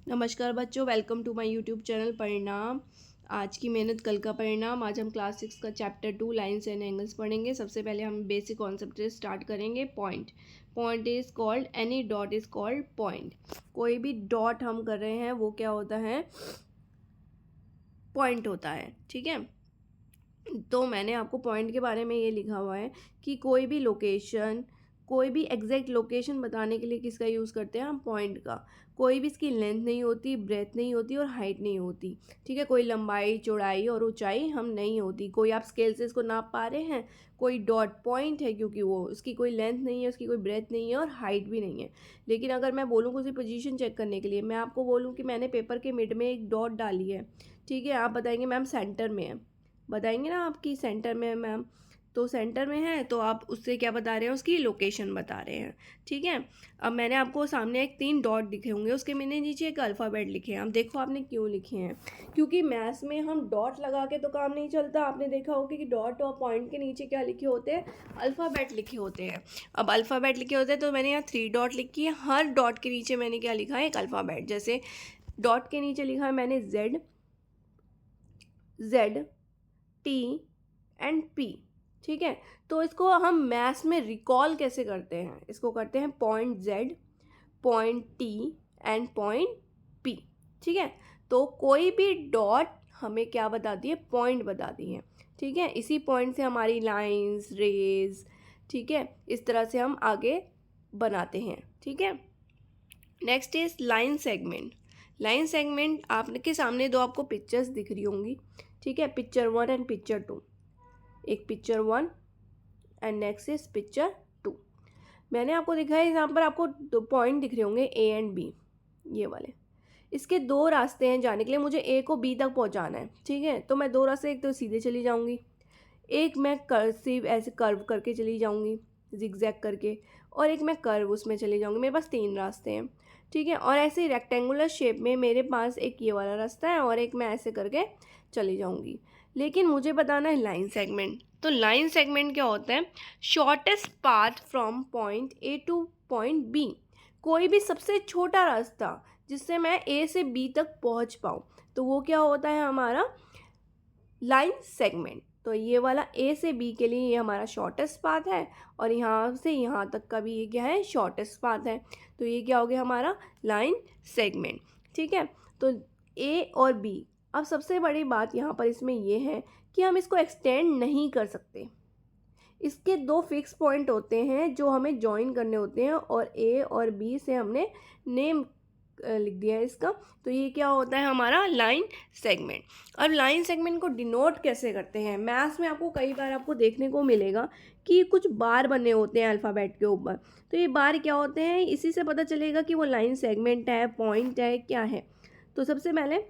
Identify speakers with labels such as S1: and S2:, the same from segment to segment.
S1: नमस्कार बच्चों, welcome to my YouTube channel Parinam. आज की मेहनत कल का परिणाम। आज हम क्लास 6 का चैप्टर 2 लाइन्स एंड एंगल्स पढ़ेंगे। सबसे पहले हम बेसिक कॉन्सेप्ट से स्टार्ट करेंगे। Point is called, any dot is called point. कोई भी डॉट हम कर रहे हैं वो क्या होता है, पॉइंट होता है। ठीक है, तो मैंने आपको पॉइंट के बारे में ये लिखा हुआ है कि कोई भी लोकेशन, कोई भी एग्जैक्ट लोकेशन बताने के लिए किसका यूज़ करते हैं हम, पॉइंट का। कोई भी इसकी लेंथ नहीं होती, ब्रेथ नहीं होती और हाइट नहीं होती। ठीक है, कोई लंबाई, चौड़ाई और ऊंचाई हम नहीं होती। कोई आप स्केल से इसको नाप पा रहे हैं, कोई डॉट पॉइंट है क्योंकि वो उसकी कोई लेंथ नहीं है, उसकी कोई ब्रेथ नहीं है और हाइट भी नहीं है। लेकिन अगर मैं बोलूँ उसी पोजीशन चेक करने के लिए, मैं आपको बोलूँ कि मैंने पेपर के मिड में एक डॉट डाली है, ठीक है, आप बताएंगे मैम सेंटर में है, बताएंगे ना आपकी सेंटर में है मैम, तो सेंटर में है तो आप उससे क्या बता रहे हैं, उसकी लोकेशन बता रहे हैं। ठीक है, अब मैंने आपको सामने एक 3 डॉट दिखे होंगे, उसके मैंने नीचे एक अल्फ़ाबेट लिखे हैं। अब देखो आपने क्यों लिखे हैं, क्योंकि मैथ्स में हम डॉट लगा के तो काम नहीं चलता। आपने देखा होगा कि डॉट और पॉइंट के नीचे क्या लिखे होते हैं, अल्फ़ाबेट लिखे होते हैं। अब अल्फ़ाबेट लिखे होते हैं तो मैंने यहाँ 3 डॉट लिखी है, हर डॉट के नीचे मैंने क्या लिखा है, एक अल्फ़ाबेट। जैसे डॉट के नीचे लिखा है मैंने जेड, टी एंड पी। ठीक है, तो इसको हम मैथ्स में रिकॉल कैसे करते हैं, इसको करते हैं point Z, point T and point P. ठीक है, तो कोई भी डॉट हमें क्या बताती है, पॉइंट बताती है। ठीक है, इसी पॉइंट से हमारी लाइंस, रेज, ठीक है, इस तरह से हम आगे बनाते हैं। ठीक है, next is line segment. Line segment आपके सामने दो आपको पिक्चर्स दिख रही होंगी। ठीक है, पिक्चर 1 एंड पिक्चर 2। एक picture 1 and next is picture 2। मैंने आपको दिखा है, यहाँ पर आपको 2 पॉइंट दिख रहे होंगे, ए एंड बी, ये वाले। इसके 2 रास्ते हैं जाने के लिए, मुझे ए को बी तक पहुँचाना है। ठीक है, तो मैं 2 रास्ते, एक तो सीधे चली जाऊँगी, एक मैं कर्सिव ऐसे कर्व करके चली जाऊँगी, जिगजैग करके, और एक मैं कर्व उसमें चली जाऊँगी। मेरे पास 3 रास्ते हैं। ठीक है, और ऐसे रेक्टेंगुलर शेप में मेरे पास एक ये वाला रास्ता है और एक मैं ऐसे करके चली जाऊँगी। लेकिन मुझे बताना है लाइन सेगमेंट। तो लाइन सेगमेंट क्या होता है, shortest path from point A to point B. कोई भी सबसे छोटा रास्ता जिससे मैं ए से बी तक पहुंच पाऊँ, तो वो क्या होता है हमारा लाइन सेगमेंट। तो ये वाला ए से बी के लिए ये हमारा शॉर्टेस्ट पाथ है, और यहाँ से यहाँ तक का भी ये क्या है, शॉर्टेस्ट पाथ है। तो ये क्या हो गया हमारा लाइन सेगमेंट। ठीक है, तो ए और बी। अब सबसे बड़ी बात यहाँ पर इसमें ये है कि हम इसको एक्सटेंड नहीं कर सकते। इसके 2 फिक्स पॉइंट होते हैं जो हमें ज्वाइन करने होते हैं, और ए और बी से हमने नेम लिख दिया है इसका। तो ये क्या होता है हमारा लाइन सेगमेंट। और लाइन सेगमेंट को डिनोट कैसे करते हैं, मैथ्स में आपको कई बार आपको देखने को मिलेगा कि कुछ बार बने होते हैं अल्फ़ाबेट के ऊपर। तो ये बार क्या होते हैं, इसी से पता चलेगा कि वो लाइन सेगमेंट है, पॉइंट है, क्या है। तो सबसे पहले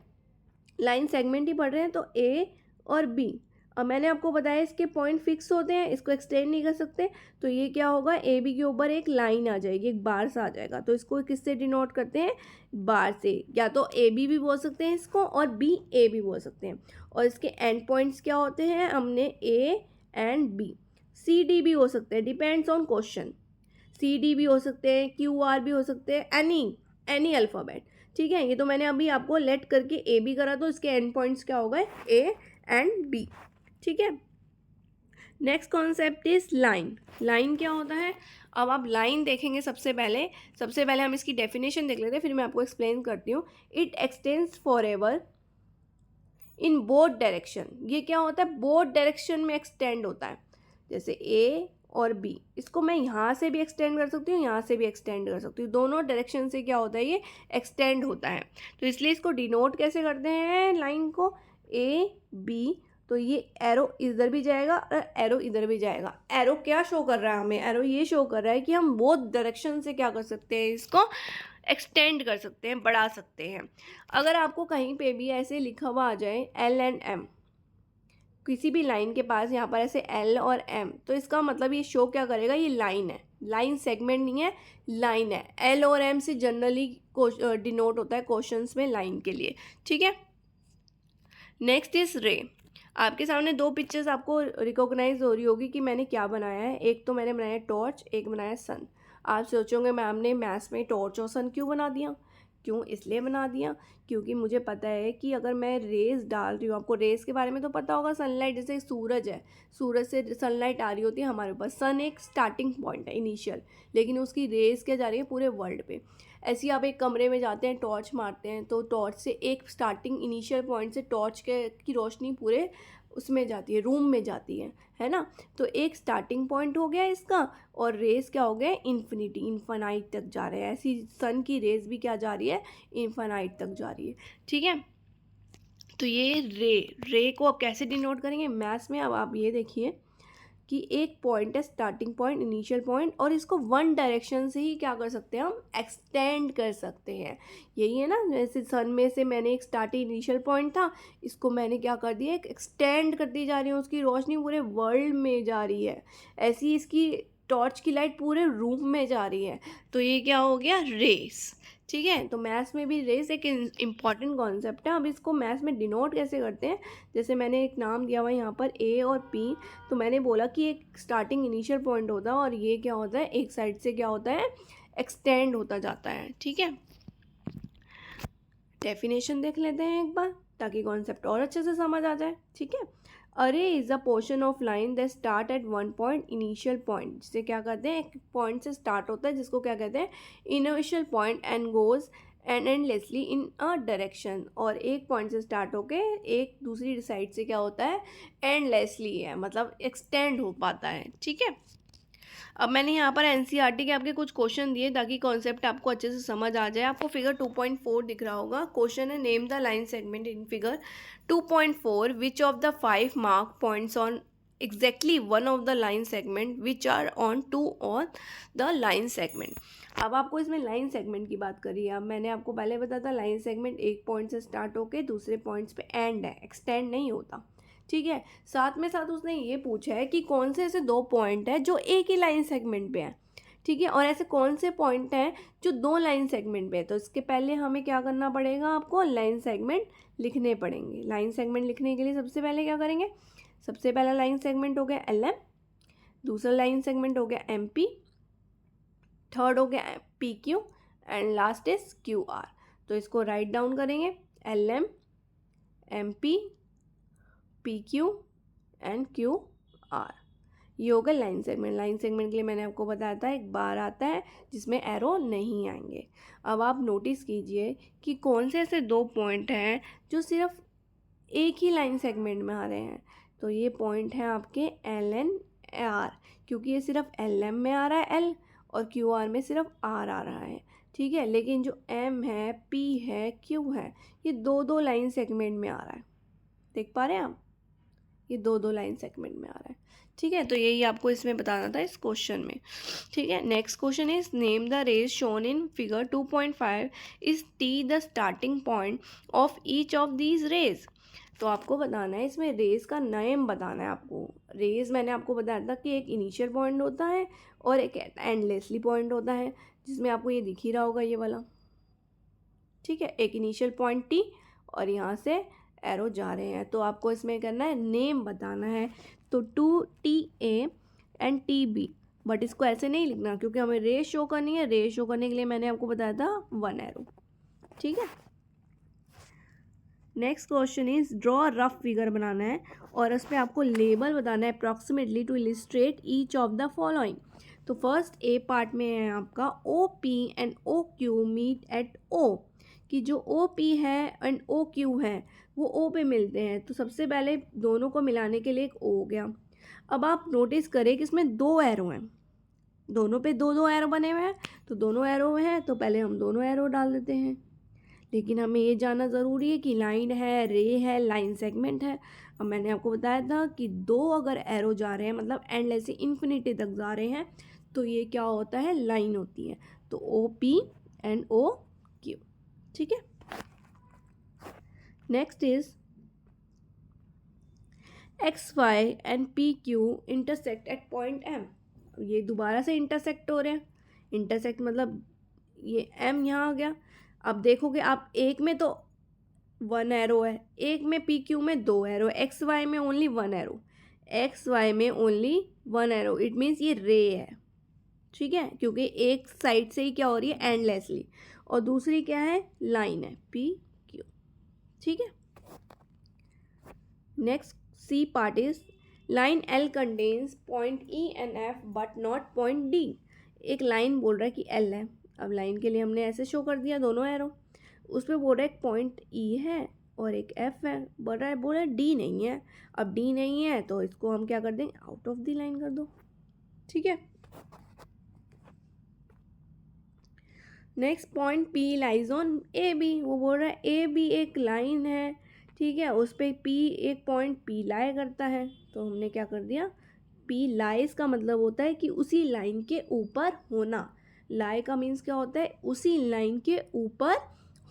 S1: लाइन सेगमेंट ही पढ़ रहे हैं, तो ए और बी। अब मैंने आपको बताया इसके पॉइंट फिक्स होते हैं, इसको एक्सटेंड नहीं कर सकते। तो ये क्या होगा, ए बी के ऊपर एक लाइन आ जाएगी, एक बार सा आ जाएगा। तो इसको किससे डिनोट करते हैं, बार से। या तो ए बी भी बोल सकते हैं इसको, और बी ए भी बोल सकते हैं। और इसके एंड पॉइंट्स क्या होते हैं, हमने A and B. C D भी हो सकते हैं, depends on question. C D भी हो सकते हैं, क्यू आर भी हो सकते हैं, एनी अल्फ़ाबेट। ठीक है, ये तो मैंने अभी आपको लेट करके ए बी करा, तो इसके एंड पॉइंट्स क्या हो गए, ए एंड बी। ठीक है, next concept is line. Line क्या होता है, अब आप लाइन देखेंगे सबसे पहले हम इसकी डेफिनेशन देख लेते हैं, फिर मैं आपको एक्सप्लेन करती हूँ। It extends for ever in both direction. ये क्या होता है, बोथ डायरेक्शन में एक्सटेंड होता है। जैसे ए और बी, इसको मैं यहाँ से भी एक्सटेंड कर सकती हूँ, यहाँ से भी एक्सटेंड कर सकती हूँ। दोनों डायरेक्शन से क्या होता है, ये एक्सटेंड होता है। तो इसलिए इसको डिनोट कैसे करते हैं लाइन को, ए बी। तो ये एरो इधर भी जाएगा और एरो इधर भी जाएगा। एरो क्या शो कर रहा है हमें, एरो ये शो कर रहा है कि हम बोथ डायरेक्शन से क्या कर सकते हैं, इसको एक्सटेंड कर सकते हैं, बढ़ा सकते हैं। अगर आपको कहीं पे भी ऐसे लिखा हुआ आ जाए एल एंड एम, किसी भी लाइन के पास यहाँ पर ऐसे एल और एम, तो इसका मतलब ये शो क्या करेगा, ये लाइन है, लाइन सेगमेंट नहीं है, लाइन है। एल और एम से जनरली डिनोट होता है क्वेश्चंस में लाइन के लिए। ठीक है, नेक्स्ट इज रे। आपके सामने 2 पिक्चर्स आपको रिकॉग्नाइज हो रही होगी कि मैंने क्या बनाया है। एक तो मैंने बनाया टॉर्च, एक बनाया सन। आप सोचोगे मैम ने मैथ्स में टॉर्च और सन क्यों बना दिया, क्यों? इसलिए बना दिया क्योंकि मुझे पता है कि अगर मैं रेज़ डाल रही हूँ, आपको रेज़ के बारे में तो पता होगा, सनलाइट, जैसे सूरज है, सूरज से सनलाइट आ रही होती है हमारे ऊपर, सन एक स्टार्टिंग पॉइंट है इनिशियल, लेकिन उसकी रेज़ क्या जा रही है पूरे वर्ल्ड पे। ऐसे ही आप एक कमरे में जाते हैं, टॉर्च मारते हैं, तो टॉर्च से एक स्टार्टिंग इनिशियल पॉइंट से टॉर्च के की रोशनी पूरे उसमें जाती है, रूम में जाती है ना? तो एक स्टार्टिंग पॉइंट हो गया इसका, और रेस क्या हो गया, इन्फिनिटी, इन्फानाइट तक जा रहे हैं। ऐसी सन की रेस भी क्या जा रही है, इन्फानाइट तक जा रही है। ठीक है, तो ये रे को अब कैसे डिनोट करेंगे मैथ्स में? अब आप ये देखिए कि एक पॉइंट है, स्टार्टिंग पॉइंट, इनिशियल पॉइंट, और इसको वन डायरेक्शन से ही क्या कर सकते हैं, हम एक्सटेंड कर सकते हैं। यही है ना, जैसे सन में से मैंने एक स्टार्टिंग इनिशियल पॉइंट था, इसको मैंने क्या कर दिया, एक एक्सटेंड करती जा रही हूँ, उसकी रोशनी पूरे वर्ल्ड में जा रही है। ऐसी इसकी टॉर्च की लाइट पूरे रूम में जा रही है, तो ये क्या हो गया, रेस। ठीक है, तो मैथ्स में भी रेस एक इम्पॉर्टेंट कॉन्सेप्ट है। अब इसको मैथ्स में डिनोट कैसे करते हैं, जैसे मैंने एक नाम दिया हुआ है यहाँ पर ए और पी, तो मैंने बोला कि एक स्टार्टिंग इनिशियल पॉइंट होता है, और ये क्या होता है, एक साइड से क्या होता है, एक्सटेंड होता जाता है। ठीक है, डेफिनेशन देख लेते हैं एक बार ताकि कॉन्सेप्ट और अच्छे से समझ आ जाए। ठीक है, अरे is a portion of line that start at one point, initial point, जिसे क्या कहते हैं, एक पॉइंट से स्टार्ट होता है जिसको क्या कहते हैं, initial point, and goes and endlessly in a direction, और एक पॉइंट से स्टार्ट होके एक दूसरी साइड से क्या होता है, एंडलेसली है, मतलब एक्सटेंड हो पाता है। ठीक है, अब मैंने यहाँ पर एनसीईआरटी के आपके कुछ क्वेश्चन दिए ताकि कॉन्सेप्ट आपको अच्छे से समझ आ जाए। आपको फिगर 2.4 दिख रहा होगा, क्वेश्चन है name the line segment in figure 2.4 which of the 5 mark points on exactly one of the line segment which are on two on the line segment। अब आपको इसमें लाइन सेगमेंट की बात करी है। अब मैंने आपको पहले बताया था लाइन सेगमेंट एक पॉइंट से स्टार्ट होके दूसरे पॉइंट्स पे एंड है, एक्सटेंड नहीं होता। ठीक है, साथ में साथ उसने ये पूछा है कि कौन से ऐसे दो पॉइंट हैं जो एक ही लाइन सेगमेंट पे हैं। ठीक है, और ऐसे कौन से पॉइंट हैं जो दो लाइन सेगमेंट पे है। तो इसके पहले हमें क्या करना पड़ेगा, आपको लाइन सेगमेंट लिखने पड़ेंगे। लाइन सेगमेंट लिखने के लिए सबसे पहले क्या करेंगे, सबसे पहला लाइन सेगमेंट हो गया LM, दूसरा लाइन सेगमेंट हो गया MP, थर्ड हो गया PQ, and last is QR। तो इसको राइट डाउन करेंगे, LM, MP, PQ and QR। ये हो गया लाइन सेगमेंट। लाइन सेगमेंट के लिए मैंने आपको बताया था एक बार आता है जिसमें एरो नहीं आएंगे। अब आप नोटिस कीजिए कि कौन से ऐसे दो पॉइंट हैं जो सिर्फ एक ही लाइन सेगमेंट में आ रहे हैं। तो ये पॉइंट है आपके LN R, क्योंकि ये सिर्फ LM में आ रहा है L, और QR में सिर्फ R आ रहा है। ठीक है, लेकिन जो M है, P है, Q है, ये दो दो लाइन सेगमेंट में आ रहा है। देख पा रहे हैं आप, ये दो दो लाइन सेगमेंट में आ रहा है। ठीक है, तो यही आपको इसमें बताना था इस क्वेश्चन में। ठीक है, next question is name the rays shown in figure 2.5, is T the starting point of each of these rays. तो आपको बताना है इसमें रेज का नेम बताना है आपको। रेज मैंने आपको बताया था कि एक इनिशियल पॉइंट होता है और एक एंडलेसली पॉइंट होता है, जिसमें आपको ये दिख ही रहा होगा ये वाला। ठीक है, एक इनिशियल पॉइंट T और यहाँ से एरो जा रहे हैं, तो आपको इसमें करना है नेम बताना है। तो 2TA एंड TB, बट इसको ऐसे नहीं लिखना क्योंकि हमें रेस शो करनी है। रेस शो करने के लिए मैंने आपको बताया था 1 एरो। ठीक है, next question is draw rough figure बनाना है और उस पर आपको लेबल बताना है approximately to illustrate each of the following. तो फर्स्ट ए पार्ट में है आपका OP and OQ meet at O, कि जो OP है एंड OQ है वो O पे मिलते हैं। तो सबसे पहले दोनों को मिलाने के लिए एक O हो गया। अब आप नोटिस करें कि इसमें दो एरो हैं, दोनों पे दो दो एरो बने हुए हैं, तो दोनों एरो हैं तो पहले हम दोनों एरो डाल देते हैं। लेकिन हमें ये जानना ज़रूरी है कि लाइन है, रे है, लाइन सेगमेंट है। अब मैंने आपको बताया था कि दो अगर एरो जा रहे हैं मतलब एंडलेस से इन्फिनिटी तक जा रहे हैं तो ये क्या होता है, लाइन होती है। तो OP एंड OQ। ठीक है, next is XY and PQ intersect at point M। ये दोबारा से इंटरसेक्ट हो रहे हैं। इंटरसेक्ट मतलब ये M यहाँ आ गया। अब देखोगे आप, एक में तो 1 एरो है, एक में PQ में 2 एरो, XY में ओनली 1 एरो, XY में ओनली 1 एरो। इट मीन्स ये रे है। ठीक है, क्योंकि एक साइड से ही क्या हो रही है, एंडलेसली, और दूसरी क्या है, लाइन है, पी क्यू। ठीक है। Next C part is line L contains point E and F but not point D. एक लाइन बोल रहा है कि एल है, अब लाइन के लिए हमने ऐसे शो कर दिया दोनों एरो, उस पर बोल रहा है एक पॉइंट ई है और एक एफ है, बोल रहा है डी नहीं है। अब डी नहीं है तो इसको हम क्या कर देंगे, आउट ऑफ द लाइन कर दो। ठीक है। Next point P lies on A B, वो बोल रहा है ए बी एक लाइन है, ठीक है, उस पर पी एक पॉइंट पी लाई करता है, तो हमने क्या कर दिया, पी लाइज का मतलब होता है कि उसी लाइन के ऊपर होना। लाई का मीन्स क्या होता है, उसी लाइन के ऊपर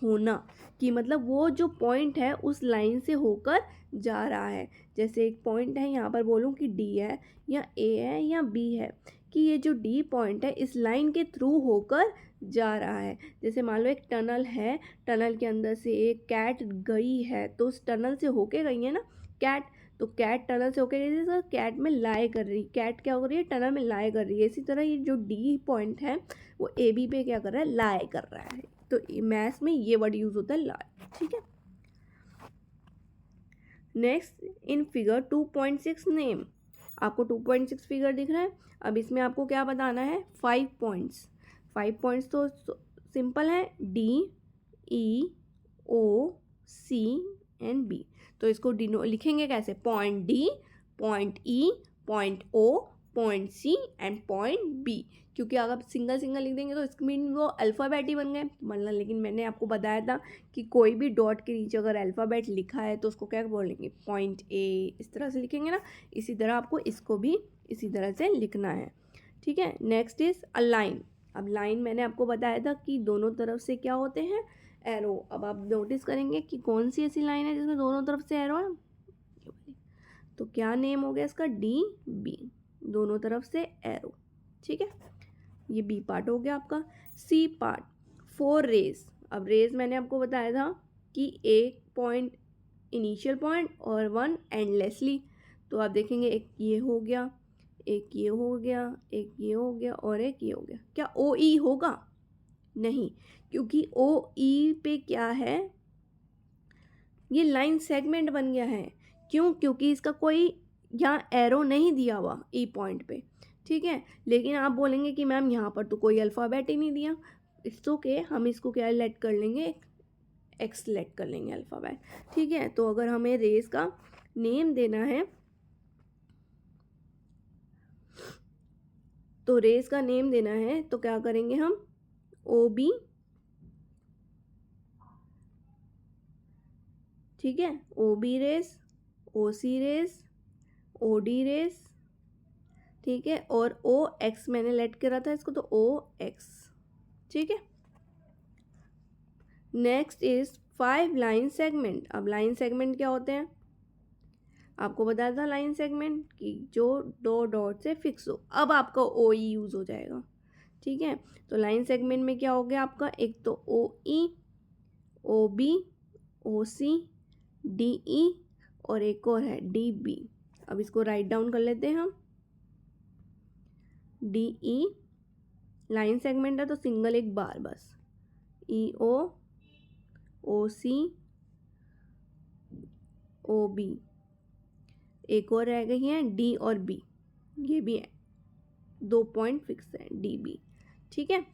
S1: होना, कि मतलब वो जो पॉइंट है उस लाइन से होकर जा रहा है। जैसे एक पॉइंट है, यहाँ पर बोलूँ कि डी है या ए है या बी है, कि ये जो डी पॉइंट है इस लाइन के थ्रू होकर जा रहा है। जैसे मान लो एक टनल है, टनल के अंदर से एक कैट गई है, तो उस टनल से होके गई है ना कैट, तो कैट टनल से होके गई है, कैट में लाई कर रही, कैट क्या हो रही है, टनल में लाई कर रही है। इसी तरह ये जो डी पॉइंट है वो ए बी पे क्या कर रहा है, लाई कर रहा है। तो मैथ्स में ये वर्ड यूज होता है, लाई। ठीक है। नेक्स्ट इन फिगर 2.6 नेम, आपको 2.6 फिगर दिख रहा है। अब इसमें आपको क्या बताना है, 5 पॉइंट्स। 5 पॉइंट्स तो सिंपल है, D E O C and B. तो इसको लिखेंगे कैसे, point D, point E, point O, point C and point B. क्योंकि अगर आप सिंगल सिंगल लिख देंगे तो इसके मीन वो अल्फ़ाबेट ही बन गए मतलब। लेकिन मैंने आपको बताया था कि कोई भी डॉट के नीचे अगर अल्फ़ाबेट लिखा है तो उसको क्या बोलेंगे, पॉइंट ए, इस तरह से लिखेंगे ना। इसी तरह आपको इसको भी इसी तरह से लिखना है। ठीक है। Next is a line. अब लाइन मैंने आपको बताया था कि दोनों तरफ से क्या होते हैं, एरो। अब आप नोटिस करेंगे कि कौन सी ऐसी लाइन है जिसमें दोनों तरफ से एरो है, तो क्या नेम हो गया इसका, डी बी, दोनों तरफ से एरो। ठीक है, ये बी पार्ट हो गया आपका। C part 4 rays. अब रेज मैंने आपको बताया था कि एक पॉइंट इनिशियल पॉइंट और 1 एंडलेसली। तो आप देखेंगे एक ये हो गया, एक ये हो गया, एक ये हो गया और एक ये हो गया। क्या ओ ई होगा, नहीं, क्योंकि ओ ई पे क्या है, ये लाइन सेगमेंट बन गया है। क्यों, क्योंकि इसका कोई यहाँ एरो नहीं दिया हुआ ई पॉइंट पे। ठीक है। लेकिन आप बोलेंगे कि मैम यहाँ पर तो कोई अल्फ़ाबेट ही नहीं दिया, इट्स ओके, हम इसको क्या लेट कर लेंगे, एक्स लेट कर लेंगे अल्फ़ाबेट। ठीक है। तो अगर हमें रेस का नेम देना है तो रेस का नेम देना है तो क्या करेंगे हम, ओ बी, ठीक है, ओ बी रेस, ओ सी रेस, ओ डी रेस, ठीक है, और ओ एक्स मैंने लेट करा था इसको, तो ओ एक्स। ठीक है। Next is 5 line segment. अब लाइन सेगमेंट क्या होते हैं, आपको बताया था लाइन सेगमेंट कि जो दो डॉट से फिक्स हो। अब आपका ओ ई यूज़ हो जाएगा। ठीक है। तो लाइन सेगमेंट में क्या हो गया आपका, एक तो ओ ई, ओ बी, ओ सी, डी ई और एक और है डी बी। अब इसको राइट डाउन कर लेते हैं हम। डी ई लाइन सेगमेंट है तो सिंगल एक बार बस, ई ओ सी, ओ बी, एक और रह गई है डी और बी, ये भी है, 2 पॉइंट फिक्स है डी बी। ठीक है।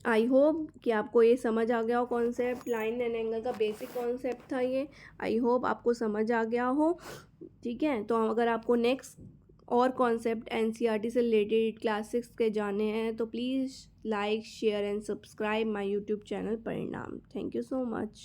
S1: आई होप कि आपको ये समझ आ गया हो कॉन्सेप्ट, लाइन एंड एंगल का बेसिक कॉन्सेप्ट था ये। आई होप आपको समझ आ गया हो। ठीक है। तो अगर आपको नेक्स्ट और कॉन्सेप्ट एनसीईआरटी से रिलेटेड क्लास 6 के जाने हैं तो please like share and subscribe my YouTube channel Parinam. Thank you so much.